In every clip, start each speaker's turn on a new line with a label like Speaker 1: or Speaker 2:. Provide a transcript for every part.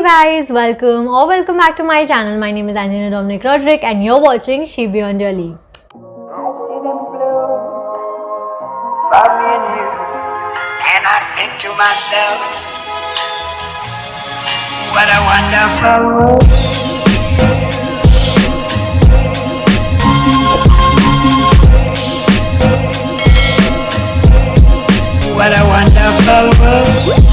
Speaker 1: guys, welcome back to my channel. My name is Angelina Dominic Roderick and you're watching She Beyond Your League.
Speaker 2: And I think to myself, what a wonderful world. What a wonderful world.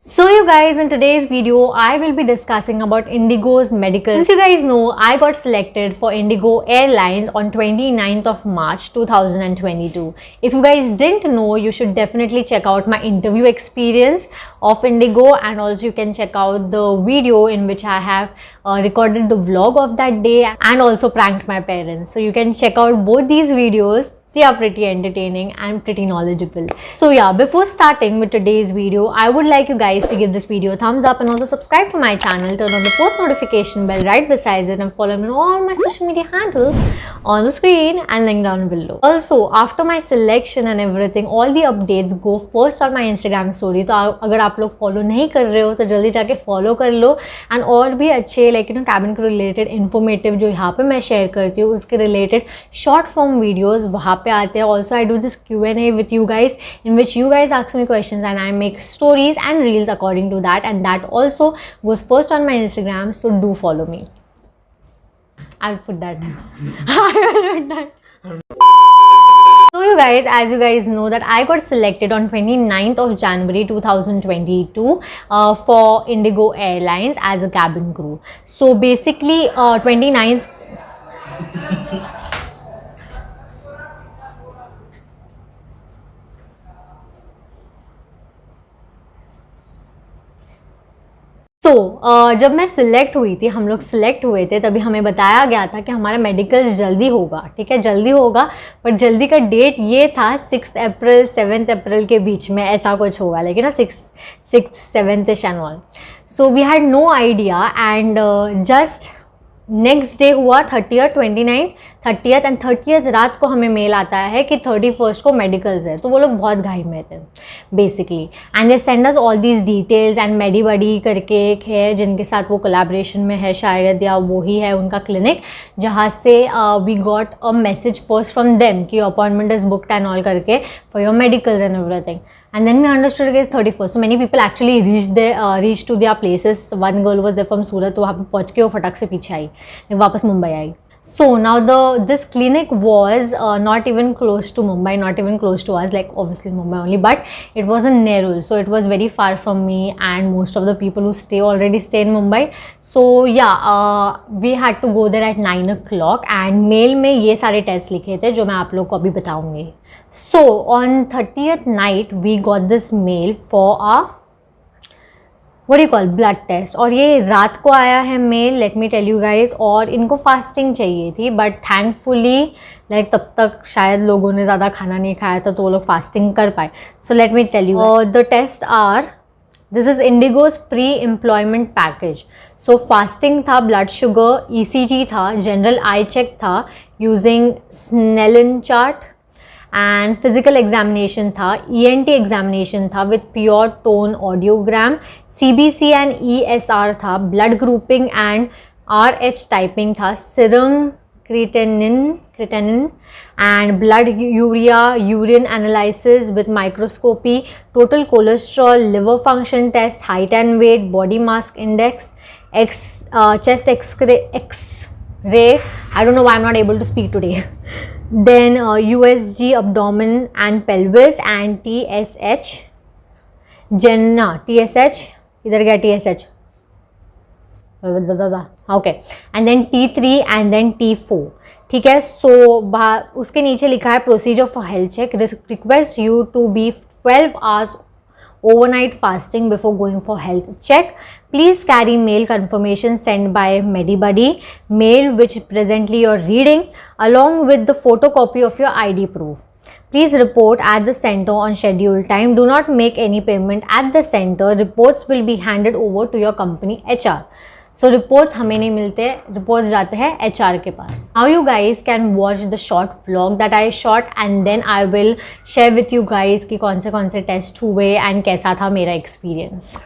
Speaker 1: So you guys, in today's video, I will be discussing about Indigo's medical. Since you guys know, I got selected for Indigo Airlines on 29th of March 2022. If you guys didn't know, you should definitely check out my interview experience of Indigo, and also you can check out the video in which I have recorded the vlog of that day and also pranked my parents. So you can check out both these videos. They are pretty entertaining and pretty knowledgeable. So yeah, before starting with today's video, I would like you guys to give this video a thumbs up and also subscribe to my channel, turn on the post notification bell right beside it, and follow me on all my social media handles on the screen and link down below. Also, after my selection and everything, all the updates go first on my Instagram story. तो अगर आप लोग follow नहीं कर रहे हो तो जल्दी जाके follow कर लो, and और भी अच्छे like cabin crew related informative जो यहाँ पे मैं share करती हूँ उसके related short form videos वहाँ पे आते हैं. Also I do this Q&A with you guys in which you guys ask me questions and I make stories and reels according to that, and that also goes first on my Instagram, so do follow me. I'll put that down. I will put that. So you guys, as you guys know that I got selected on 29th of January 2022 for Indigo Airlines as a cabin crew. So basically 29th जब मैं select हुई थी, हम लोग select हुए थे, तभी हमें बताया गया था कि हमारा मेडिकल जल्दी होगा. ठीक है, जल्दी होगा, पर जल्दी का डेट ये था 6 अप्रैल 7 अप्रैल के बीच में ऐसा कुछ होगा, लेकिन ना 6th 7th and all. So we had no idea, and just next day हुआ 30th 29th 30th and 30th रात को हमें मेल आता है कि 31st को मेडिकल्स है. तो वो लोग बहुत घाई में थे basically, and they send us all these details. And Medibuddy करके एक है जिनके साथ वो कोलैबोरेशन में है शायद, या वो ही है उनका क्लिनिक, जहाँ से we got a message first from them कि appointment is booked and all करके for your medicals and everything. And then we understood it is 31st. So many people actually reached to their places. So one girl was there from Surat, तो वहाँ पे पहुँच के वो फटाक से पीछे आई, वापस मुंबई आई. So now this clinic was not even close to Mumbai, not even close to us, like obviously Mumbai only, but it was in Nerul, so it was very far from me, and most of the people who already stay in Mumbai. So yeah, we had to go there at 9 o'clock, and mail में ये सारे test लिखे थे जो मैं आप लोग को अभी बताऊँगी. So on 30th night we got this mail for a what do you call blood test, और ये रात को आया है mail, let me tell you guys. और इनको फास्टिंग चाहिए थी, बट थैंकफुली लाइक तब तक शायद लोगों ने ज़्यादा खाना नहीं खाया था तो वो लोग फास्टिंग कर पाए. So let me tell you the test are, this is IndiGo's pre employment package. So fasting था, ब्लड शुगर, ECG था, जनरल आई चेक था using Snellen chart, and physical examination था, ENT एग्जामिनेशन था with pure tone audiogram, CBC and ESR था, blood grouping and RH typing था, serum creatinine and blood urea urine analysis with microscopy, total cholesterol, liver function test, height and wait, body mass index, chest X-ray. I don't know why I'm not able to speak today. Then USG abdomen and pelvis, and TSH TSH इधर गया TSH, okay, and then T3 and then T4. ठीक है. सो उसके नीचे लिखा है procedure for health check, request you to be 12 hours overnight fasting before going for health check. Please carry mail confirmation sent by Medibuddy, mail which presently you're reading, along with the photocopy of your ID proof. Please report at the center on scheduled time. Do not make any payment at the center. Reports will be handed over to your company HR. So reports हमें नहीं मिलते, reports जाते हैं HR के पास. Now you guys can watch the short vlog that I shot and then I will share with you guys कि कौन से टेस्ट हुए एंड कैसा था मेरा experience.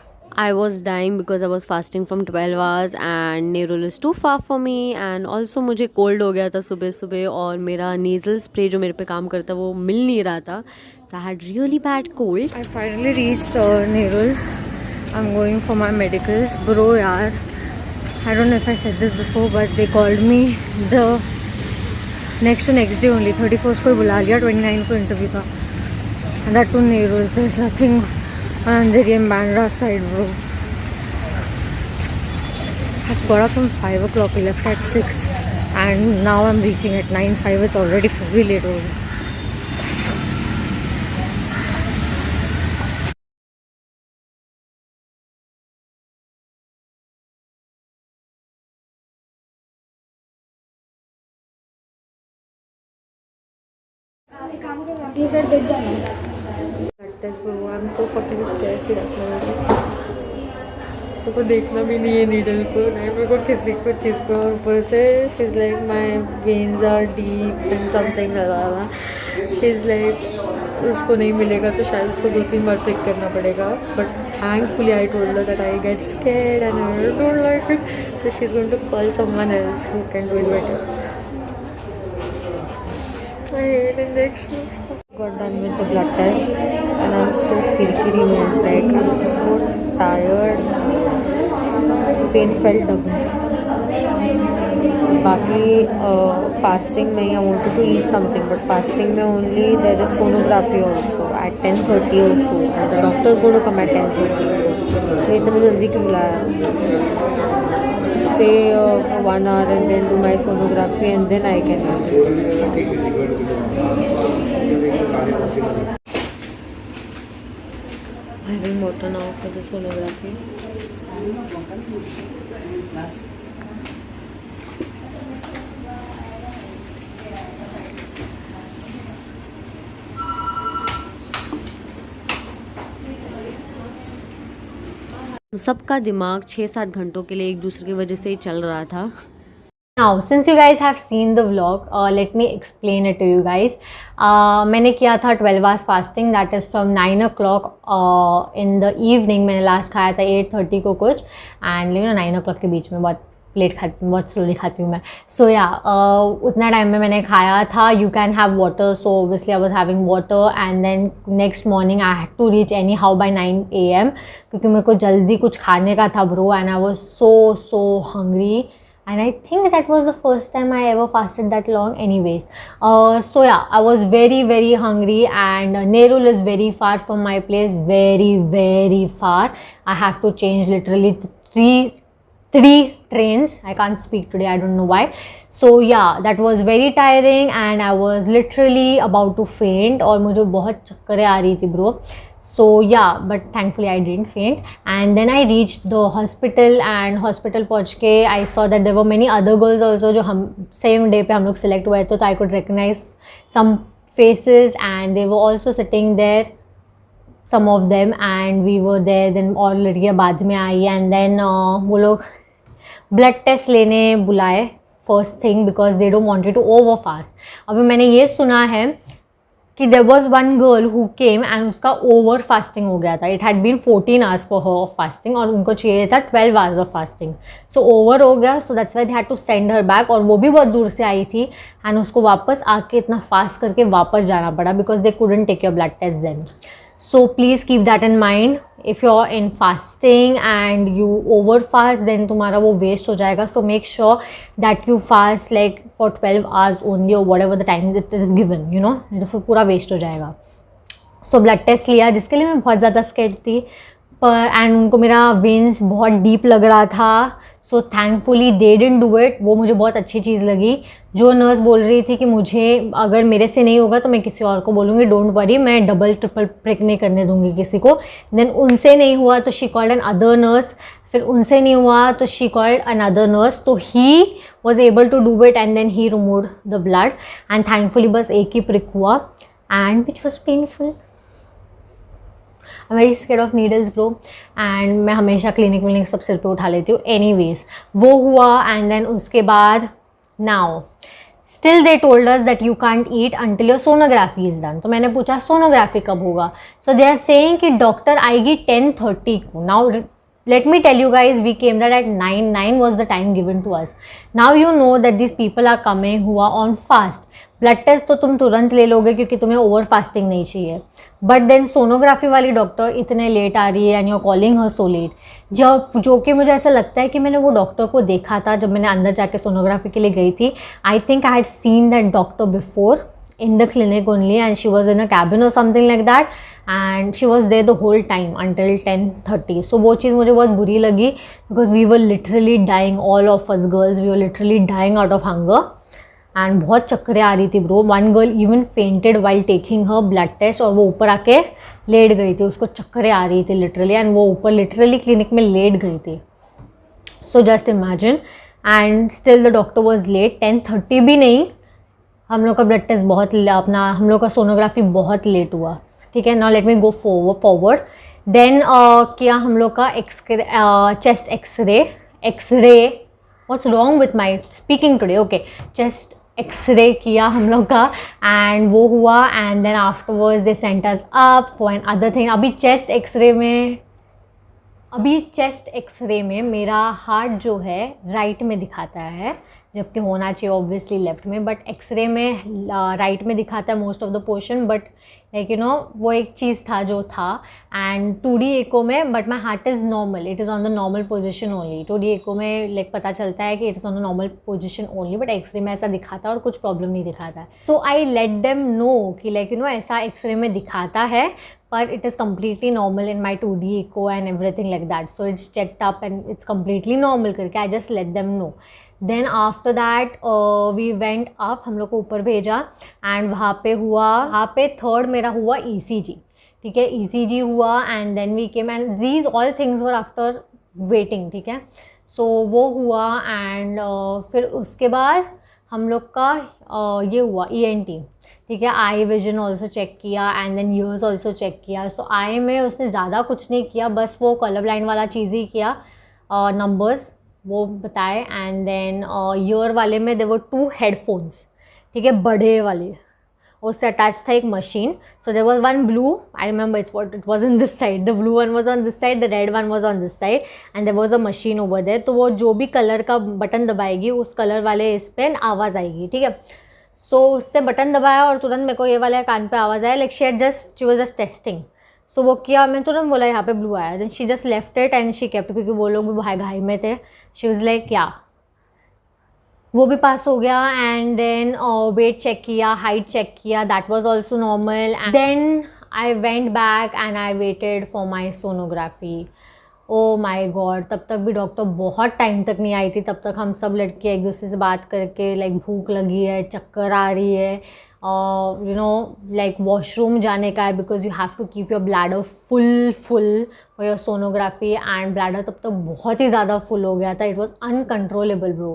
Speaker 1: I was dying because I was fasting from 12 hours and Nerul is too far for me and also मुझे cold हो गया था सुबह सुबह और मेरा नेज़ल स्प्रे जो मेरे पे काम करता वो मिल नहीं रहा था. So I had really bad cold. I finally reached Nerul. I'm going for my medicals. Bro यार, I don't know if I said this before but they called me the next to next day only. 31st को ही बुला लिया, 29 को interview था and that to Nerul. There's nothing Andheri and Bandra side, bro. I've got up from 5 o'clock, left at 6 and now I'm reaching at 9:05. It's already very late over. I'm so fucking stressed. को देखना भी नहीं है needle को, नहीं मेरे को किसी को चीज़ को. ऊपर से she is like my veins are deep and something लगा. शी इज़ लाइक उसको नहीं मिलेगा तो शायद उसको 2-3 बार पिक करना पड़ेगा. But thankfully I told her that I get scared and I don't like it. So she is going to call someone else who can do it better. I hate injections. Got done with the blood test and I'm so kirkiri man, like I'm so tired. Pain felt double. बाकी fasting में I wanted to eat something but fasting में only there is sonography also at 10:30 also and the doctor is going to come at 10:30. तो इतना जल्दी क्यों बुलाया? Stay for 1 hour and then do my sonography and then I can having water now for the sonography. सबका दिमाग 6-7 घंटों के लिए एक दूसरे की वजह से ही चल रहा था. Now, since you guys have seen the vlog, let me explain it to you guys. मैंने किया था 12 hours fasting, that is from 9 o'clock in the evening. मैंने last खाया था 8:30 को कुछ and 9 o'clock के बीच में बहुत लेट खाती हूँ, बहुत स्लोली खाती हूँ मैं. सो या उतना टाइम में मैंने खाया था. You can have water, so obviously I was having water and then next morning I had to reach anyhow by 9 AM क्योंकि मेरे को जल्दी कुछ खाने का था bro and I was so hungry. And I think that was the first time I ever fasted that long anyways. So yeah, I was very hungry and Nerul is very far from my place, very far. I have to change literally three trains. I can't speak today, I don't know why. So yeah, that was very tiring and I was literally about to faint और मुझे बहुत चक्करें आ रही थी bro. So yeah, but thankfully I didn't faint and then I reached the hospital and hospital पहुँच के I saw that there were many other girls also जो हम same day पे हम लोग select हुए थे, तो I could recognize some faces and they were also sitting there, some of them, and we were there. then और लड़कियाँ बाद में आई and then वो लोग ब्लड टेस्ट लेने बुलाए first thing because they don't wanted to over fast. अभी मैंने ये सुना है कि there was one girl who came and उसका ओवर फास्टिंग हो गया था. It had been 14 hours for her fasting और उनको चाहिए था 12 hours of fasting. So over हो गया, so that's why they had to send her back. और वो भी बहुत दूर से आई थी एंड उसको वापस आके इतना फास्ट करके वापस जाना पड़ा because they couldn't take your blood test then. So please keep that in mind. If you're in fasting and you over fast, then तुम्हारा वो waste हो जाएगा. So make sure that you fast like for 12 hours only or whatever the time that is given, you know. नहीं तो फिर पूरा waste हो जाएगा. So blood test लिया जिसके लिए मैं बहुत ज़्यादा scared थी पर एंड उनको मेरा वेन्स बहुत डीप लग रहा था. So thankfully they didn't do it. वो मुझे बहुत अच्छी चीज़ लगी. जो नर्स बोल रही थी कि मुझे अगर मेरे से नहीं होगा तो मैं किसी और को बोलूँगी, डोंट वरी, मैं डबल ट्रिपल प्रिक नहीं करने दूँगी किसी को. देन उनसे नहीं हुआ तो she called an other nurse. फिर उनसे नहीं हुआ तो शी कॉल्ड अनदर नर्स. तो he was able to do it and then he removed the blood and thankfully बस एक ही प्रिक हुआ and which was painful. I am very scared of needles bro, and मैं हमेशा clinic सब सिर पे उठा लेती हूँ। एनीवेज वो हुआ, एंड देन उसके बाद now still they told us that you can't eat until your sonography is done. तो मैंने पूछा सोनोग्राफी कब होगा? सो दे आर सेइंग कि डॉक्टर आएगी 10:30 को। Now let me tell you guys, we came there at 9 was the time given to us. Now you know that these people are coming who are on fast. Blood test तो तुम तुरंत ले लोगे क्योंकि तुम्हें over fasting नहीं चाहिए, but then sonography वाली डॉक्टर इतने लेट आ रही है and you are calling her so late. जो कि मुझे ऐसा लगता है कि मैंने वो डॉक्टर को देखा था जब मैंने अंदर जाके सोनोग्राफी के लिए गई थी। I think I had seen that doctor before in the clinic only, and she was in a cabin or something like that, and she was there the whole time until 10:30. so वो चीज़ मुझे बहुत बुरी लगी because we were literally dying, all of us girls, we were literally dying out of hunger, and बहुत चक्करें आ रही थी bro. one girl even fainted while taking her blood test, और वो ऊपर आके लेट गई थी, उसको चक्करें आ रही थी लिटरली, एंड वो ऊपर लिटरली क्लिनिक में लेट गई थी। so just imagine, and still the doctor was late। 10:30 भी नहीं, हम लोग का ब्लड टेस्ट बहुत हम लोग का सोनोग्राफी बहुत लेट हुआ, ठीक है। Now let me go forward. Then किया हम लोग का chest X ray what's wrong with my speaking today, okay, chest X ray किया हम लोग का, एंड वो हुआ, and then afterwards they sent us up for another thing. अभी चेस्ट एक्सरे में मेरा हार्ट जो है राइट में दिखाता है, जबकि होना चाहिए ऑब्वियसली लेफ्ट में, बट एक्सरे में राइट में दिखाता है most of the portion, but like you know वो एक चीज़ था जो था। एंड 2D एको में but my heart is normal, it is on the normal position only. 2D echo में लाइक पता चलता है कि it is on the normal position only, but X ray में ऐसा दिखाता है और कुछ प्रॉब्लम नहीं दिखाता है। सो आई लेट देम नो कि लाइक यू नो ऐसा एक्सरे में दिखाता है, but it is completely normal in my 2D echo and everything like that, so it's checked up and it's completely normal करके I just let them know. Then after that we went up, हम लोग को ऊपर भेजा, and वहाँ पे third मेरा हुआ ECG, ठीक है, ECG हुआ, and then we came, and these all things were after waiting, ठीक है। so वो हुआ, and फिर उसके बाद हम लोग का ये हुआ ENT, ठीक है, आई विजन ऑल्सो चेक किया, and then ears also check किया। सो आई में उसने ज़्यादा कुछ नहीं किया, बस वो कलर ब्लाइंड वाला चीज़ ही किया, नंबर्स वो बताए, एंड देन ईयर वाले में देयर वर 2 हेडफोन्स, ठीक है, बड़े वाले, उससे अटैच था एक machine. So there was one blue, I remember it was on this side, the blue one was on this side, the red one was on this side, and there was a machine over there. तो वो जो भी colour का button दबाएगी उस colour वाले इस पर आवाज़ आएगी, ठीक है। सो उससे बटन दबाया और तुरंत मेरे को ये वाले कान पे आवाज़ आया, like she was just testing. So वो किया, मैं तुरंत बोला यहाँ पे ब्लू आया, then she just left it and she kept, क्योंकि वो लोग भी भाई घाई में थे। शी वाज लाइक क्या, वो भी पास हो गया, एंड देन वेट चेक किया, हाइट चेक किया, that was also normal. Then I went back and I waited for my sonography. Oh my God, तब तक भी डॉक्टर बहुत टाइम तक नहीं आई थी। तब तक हम सब लड़के एक दूसरे से बात करके लाइक भूख लगी है, चक्कर आ रही है, यू नो लाइक वॉशरूम जाने का है, because you have to keep your bladder full for your sonography, and bladder तब तक बहुत ही ज़्यादा फुल हो गया था, it was uncontrollable bro.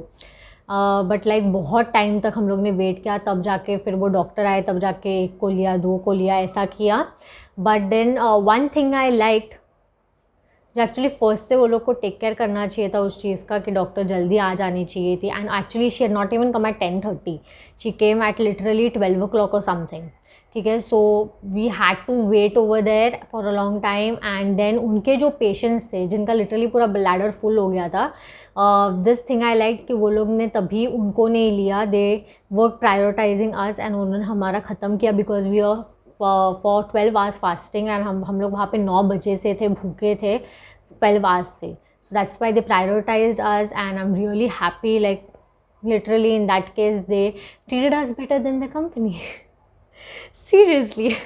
Speaker 1: But like बहुत टाइम तक हम लोग ने वेट किया, तब जाके फिर वो डॉक्टर आए, तब जाके 1 को लिया, 2 को लिया, ऐसा किया। But then one thing I liked, actually first से वो लोग को टेक केयर करना चाहिए था उस चीज़ का कि डॉक्टर जल्दी आ जानी चाहिए थी, and actually she had not even come at 10:30, she came at literally 12 o'clock और समथिंग, ठीक है। So we had to wait over there for a long time, and then उनके जो पेशेंट्स थे जिनका लिटरली पूरा ब्लैडर फुल हो गया था, दिस थिंग आई लाइक कि वो लोग ने तभी उनको नहीं लिया, they work prioritising us, and उन्होंने हमारा ख़त्म किया, because we are for 12 hours fasting, and हम लोग वहाँ पे 9 बजे से थे, भूखे थे 12 आवर्स से। So that's why they prioritised us, and I am really happy, like literally in that case they treated us better than the company, seriously.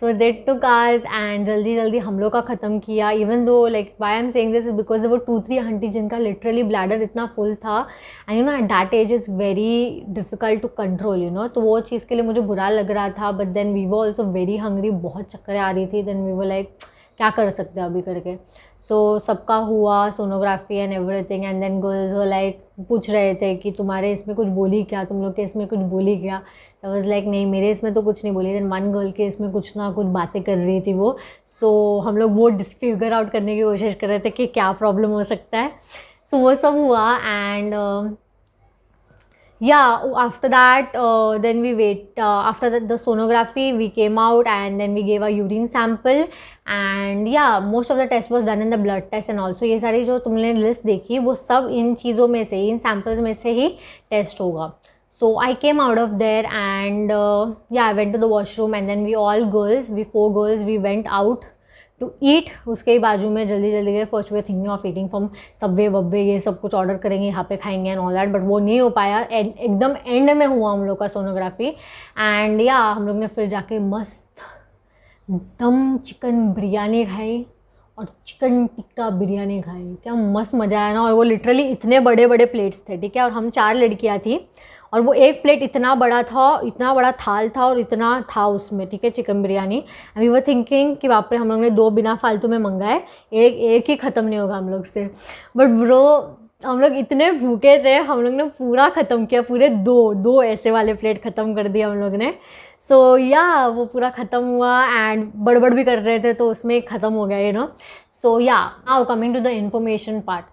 Speaker 1: So they took us and जल्दी हम लोग का ख़त्म किया, even though like why I am saying this because वो 2-3 aunty जिनका literally bladder इतना full था, and you know at that age is very difficult to control, you no, तो वो चीज़ के लिए मुझे बुरा लग रहा था। But then we were also very hungry, बहुत चक्करें आ रही थी, देन वी वर लाइक क्या कर सकते हैं अभी करके। सो सबका हुआ sonography and everything, and then girls वो लाइक पूछ रहे थे कि तुम्हारे इसमें कुछ बोली क्या, तुम लोग के इसमें कुछ बोली क्या। आई वाज लाइक नहीं, मेरे इसमें तो कुछ नहीं बोली। देन वन गर्ल के इसमें कुछ ना कुछ बातें कर रही थी वो। सो हम लोग वो फिगर आउट करने की कोशिश कर रहे थे कि क्या प्रॉब्लम हो सकता है। सो वो सब हुआ and yeah, after that then we after the sonography we came out and then we gave a urine sample, and yeah, most of the test was done in the blood test and also ये सारी जो तुमने list देखी वो सब इन चीज़ों में से, इन सैम्पल्स में से ही टेस्ट होगा। So I came out of there and yeah, I went to the washroom and then we 4 girls we went out to eat. उसके ही बाजू में जल्दी जल्दी गए। First we thinking of eating from Subway वब्वे, ये सब कुछ ऑर्डर करेंगे, यहाँ पे खाएंगे एंड ऑल दैट, बट वो नहीं हो पाया। एकदम एंड में हुआ हम लोग का सोनोग्राफी एंड या हम लोग ने फिर जाके मस्त दम चिकन बिरयानी खाई और चिकन टिक्का बिरयानी खाई। क्या मस्त मज़ा आया ना। और वो लिटरली इतने बड़े बड़े प्लेट्स थे, ठीक है, और हम 4 लड़कियाँ थी और वो एक प्लेट इतना बड़ा था, इतना बड़ा थाल था और इतना था उसमें, ठीक है, chicken biryani. We were thinking कि बाप रे हम लोग ने 2 बिना फालतू में मंगाए, एक ही ख़त्म नहीं होगा हम लोग से। बट ब्रो हम लोग इतने भूखे थे, हम लोग ने पूरा ख़त्म किया, पूरे 2 ऐसे वाले प्लेट ख़त्म कर दिया हम लोग ने। सो या वो पूरा ख़त्म हुआ एंड बड़बड़ भी कर रहे थे तो उसमें ख़त्म हो गया, you know. So ya now coming to the information part.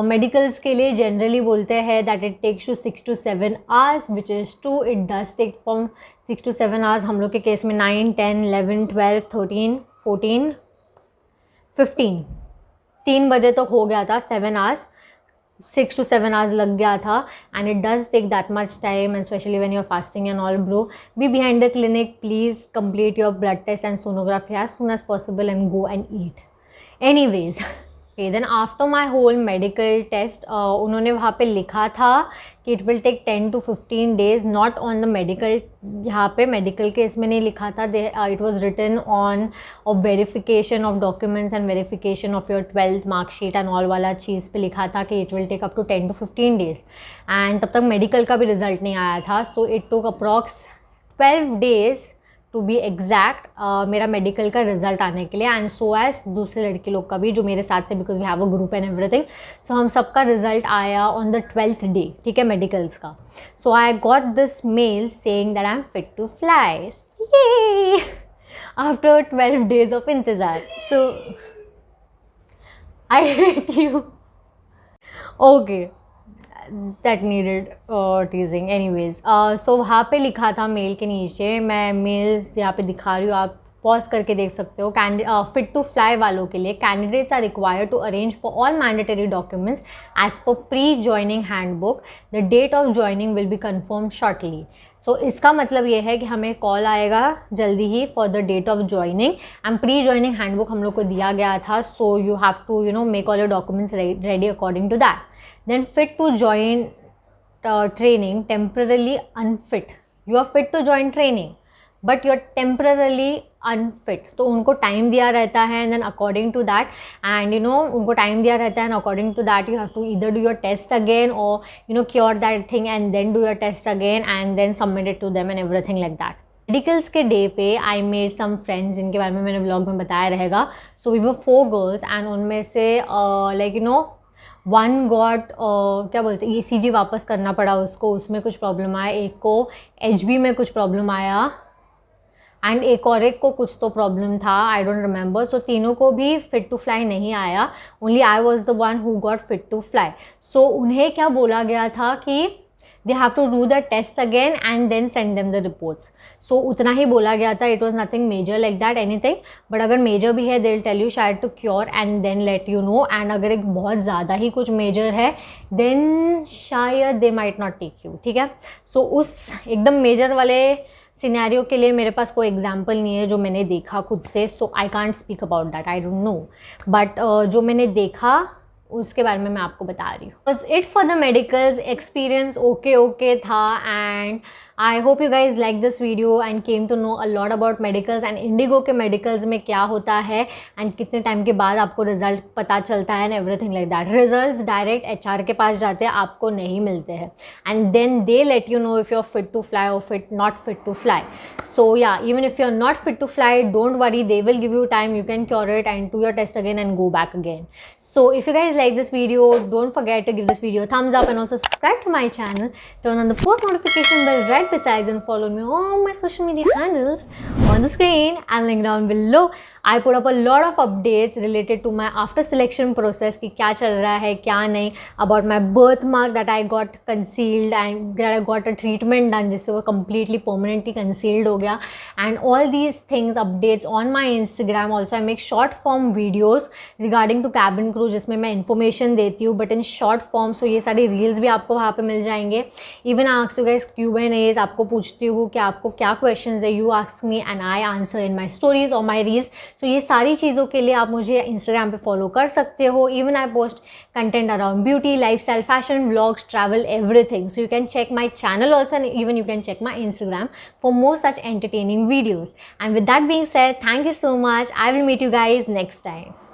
Speaker 1: Medicals के लिए जनरली बोलते हैं that it takes to 6 to 7 hours, which is true. It does take from 6 to 7 hours। हम लोग के केस में 9, 10, 11, 12, 13, 14, 15 3 बजे तक हो गया था। 7 hours, 6 to 7 hours लग गया था and it does take that much time, and especially when you're fasting and all, bro. Be behind the clinic, please complete your blood test and sonography as soon as possible and go and eat. Anyways, okay, then after my whole medical test, उन्होंने वहाँ पे लिखा था कि it will take 10 to 15 days, not on the medical, यहाँ पे medical के इसमें नहीं लिखा था, it was written on of verification of documents and verification of your 12th mark sheet and all वाला चीज़ पे लिखा था कि it will take up to 10 to 15 days, and तब तक medical का भी result नहीं आया था। So it took approx 12 days to be exact मेरा मेडिकल का रिजल्ट आने के लिए, एंड सो एज दूसरे लड़के लोग का भी जो मेरे साथ थे, because we have a group and everything. So हम सबका रिजल्ट आया ऑन द 12th डे, ठीक है, मेडिकल्स का। So I got this mail saying that I am fit to fly, ये आफ्टर 12 days ऑफ इंतज़ार। So I hate you. Okay, that needed teasing. Anyways, so वहाँ पे लिखा था मेल के नीचे, मैं मेल्स यहाँ पे दिखा रही हूँ, आप पॉज करके देख सकते हो। फिट टू फ्लाई वालों के लिए candidates are required to arrange for all mandatory documents as per pre joining handbook. The date of joining will be confirm shortly. तो इसका मतलब ये है कि हमें कॉल आएगा जल्दी ही for the date of joining, and pre joining handbook हम लोग को दिया गया था। So you have to make all your documents ready according to that. Then fit to join training, temporarily unfit. You are fit to join training, but you're temporarily unfit. तो उनको time दिया रहता है, and then according to that, and उनको time दिया रहता है, and according to that you have to either do your test again or cure that thing and then do your test again and then submit it to them and everything like that. Medicals के day पे I made some friends जिनके बारे में मैंने vlog में बताया रहेगा। So we were 4 girls and उनमें से वन गॉट क्या बोलते हैं, ECG वापस करना पड़ा उसको, उसमें कुछ प्रॉब्लम आया। एक को HB में कुछ प्रॉब्लम आया एंड एक को कुछ तो प्रॉब्लम था, आई डोंट रिमेंबर। सो तीनों को भी फिट टू फ्लाई नहीं आया, only I was the one who got fit to fly. So उन्हें क्या बोला गया था कि they have to do the test again and then send them the reports. So उतना ही बोला गया था, it was nothing major like that anything, but अगर major भी है they'll tell you शायद to cure and then let you know, and अगर एक बहुत ज़्यादा ही कुछ major है then शायद they might not take you, ठीक है। So उस एकदम major वाले सिनेरियो के लिए मेरे पास कोई एग्जाम्पल नहीं है जो मैंने देखा खुद से, so I can't speak about that, I don't know, but जो मैंने देखा उसके बारे में मैं आपको बता रही हूँ। बस it for the medicals. Experience okay था, and I hope you guys like this video and came to know a lot about medicals and IndiGo के मेडिकल्स में क्या होता है एंड कितने टाइम के बाद आपको रिजल्ट पता चलता है and everything like that. Results direct HR के पास जाते हैं, आपको नहीं मिलते हैं, and then they let you know if you are fit to fly और fit not fit to fly. So ya, even if you are not fit to fly, don't worry, they will give you time, you can cure it and do your test again and go back again. So if you guys like this video, don't forget to give this video a thumbs up and also subscribe to my channel, turn on the post notification bell right besides and follow me on all my social media handles on the screen and link down below. I put up a lot of updates related to my after selection process कि क्या चल रहा है क्या नहीं, about my birthmark that I got concealed and that I got a treatment done जिससे वो completely permanently concealed हो गया, and all these things updates on my Instagram. Also I make short form videos regarding to cabin crew जिसमें मैं information देती हूँ but in short form, so ये सारी reels भी आपको वहाँ पे मिल जाएंगे. Even I ask you guys Q&As, आपको पूछती हूँ कि आपको क्या questions है, you ask me and I answer in my stories or my reels. सो ये सारी चीज़ों के लिए आप मुझे इंस्टाग्राम पे फॉलो कर सकते हो. Even I post content around beauty, lifestyle, fashion, vlogs, travel, everything. So you can check my channel also and even you can check my Instagram for more such entertaining videos. And with that being said, thank you so much. I will meet you guys next time.